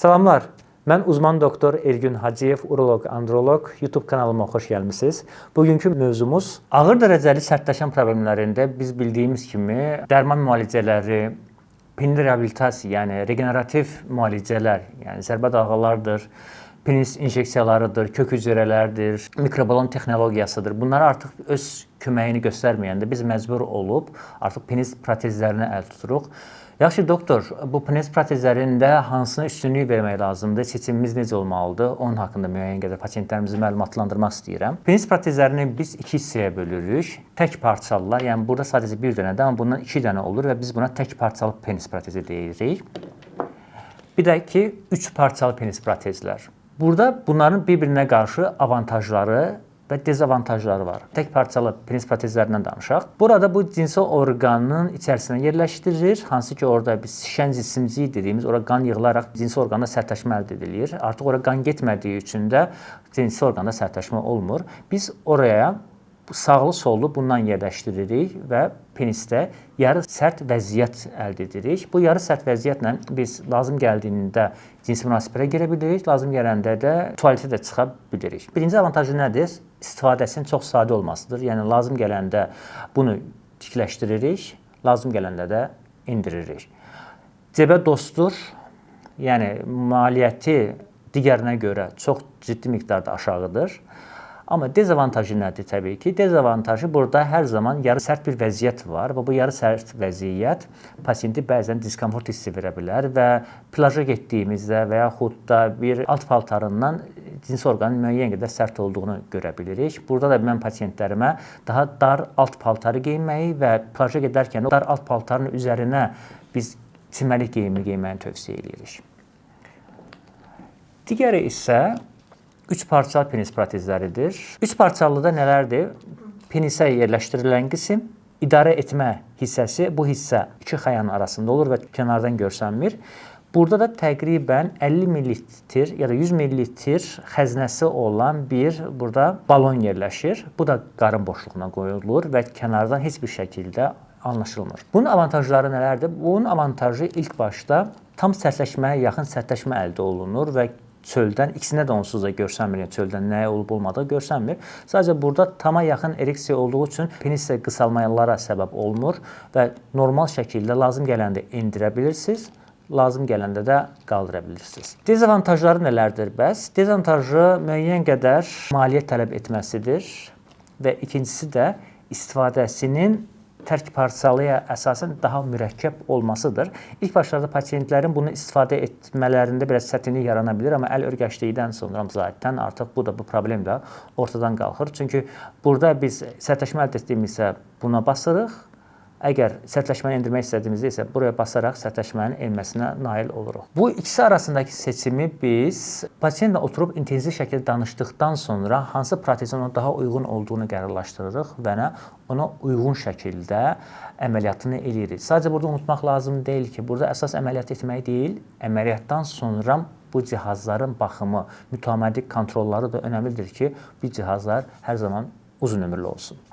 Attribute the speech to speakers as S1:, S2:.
S1: Salamlar. Mən uzman doktor Ergün Hacıyev, uroloq, androloq. YouTube kanalıma xoş gəlmisiniz. Bugünkü mövzumuz ağır dərəcəli sərtləşən problemlərində biz bildiyimiz kimi dərman müalicələri, penis reabilitasiya, yəni regenerativ müalicələr, yəni zərbə dalğalardır, penis injeksiyalarıdır, kök hüceyrələrdir, mikrobalon texnologiyasıdır. Bunlar artıq öz köməyini göstərməyəndə biz məcbur olub artıq penis protezlərinə əl tuturuq. Yaxşı doktor, bu penis protezlərində hansına üstünlük vermək lazımdır? Seçimimiz necə olmalıdır? Onun haqqında müəyyən qədər pasientlərimizi məlumatlandırmaq istəyirəm. Penis protezlərini biz iki hissəyə bölürük. Tək parçalılar, yəni burada sadəcə bir dənədir, amma bundan iki dənə olur və biz buna tək parçalı penis protezi deyirik. Bir də ki, üç parçalı penis protezlər. Burada bunların bir-birinə qarşı avantajları və dezavantajları var. Tək parçalı penis protezlərindən danışaq. Burada bu cinsi orqanın içərisinə yerləşdirilir. Hansı ki, orada biz şişən cisimciyi dediyimiz, ora qan yığılaraq cinsi orqanda sərtləşmə əldə edilir. Artıq ora qan getmədiyi üçün də cinsi orqanda sərtləşmə olmur. Biz oraya sağlı-sollu bundan yerləşdiririk və penisdə yarı sərt vəziyyət əldə edirik. Bu yarı sərt vəziyyətlə biz lazım gəldiyində cinsi münasibətə girə bilirik, lazım gələndə də tualetə də çıxa bilirik. Birinci avantajı nədir? İstifadəsinin çox sadə olmasıdır. Yəni lazım gələndə bunu dikləşdiririk, lazım gələndə də endiririk. Cəbə dostdur. Yəni maliyyəti digərinə görə çox ciddi miqdarda aşağıdır. Amma dezavantajı nədir təbii ki? Dezavantajı burada hər zaman yarı sərt bir vəziyyət var və bu yarı sərt vəziyyət pasiyenti bəzən diskomfort hissi verə bilər və plaja getdiyimizdə və yaxud da bir alt paltarından cinsi orqanın müəyyən qədər sərt olduğunu görə bilirik. Burada da mən pasiyentlərimə daha dar alt paltarı geyinməyi və plaja gedərkən o dar alt paltarın üzərinə biz çimərlik geyimini geyməyini tövsiyə edirik. Digəri isə üç parçalı penis protezləridir. Üç parçalıda nələrdir? Penisə yerləşdirilən qism, idarə etmə hissəsi, bu hissə iki xəyanın arasında olur və kənardan görsənmir. Burada da təqribən 50 ml ya da 100 ml xəzinəsi olan bir burada balon yerləşir. Bu da qarın boşluğuna qoyulur və kənardan heç bir şəkildə anlaşılmır. Bunun avantajları nələrdir? Bunun avantajı ilk başda tam sərtləşməyə yaxın sərtləşmə əldə olunur və çöldən, ikisinə də onsuz da görsənmir, çöldən nəyə olub-olmadığı görsənmir. Sadəcə burada tama yaxın ereksiya olduğu üçün penis qısalmalara səbəb olmur və normal şəkildə lazım gələndə endirə bilirsiniz, lazım gələndə də qaldıra bilirsiniz. Dezavantajları nələrdir bəs? Dezavantajı müəyyən qədər maliyyə tələb etməsidir və ikincisi də istifadəsinin tərk parçalıya əsasən daha mürəkkəb olmasıdır. İlk başlarda pasiyentlərin bunu istifadə etmələrində biraz çətinlik yarana bilər, amma əl örgəşdikdən sonra zaten artıq bu problem də ortadan qalxır. Çünki burada biz sərtləşmə əldə etdiyimizdə buna basırıq. Əgər sərtləşməni endirmək istədiyimizdə isə buraya basaraq sərtləşmənin enməsinə nail oluruq. Bu ikisi arasındakı seçimi biz pasiyentlə oturub intensiv şəkildə danışdıqdan sonra hansı protezin ona daha uyğun olduğunu qərarlaşdırırıq və ona uyğun şəkildə əməliyyatını eləyirik. Sadəcə burada unutmaq lazım deyil ki, burada əsas əməliyyat etmək deyil, əməliyyatdan sonra bu cihazların baxımı, mütəmadi kontrolları da önəmlidir ki, bu cihazlar hər zaman uzun ömürlü olsun.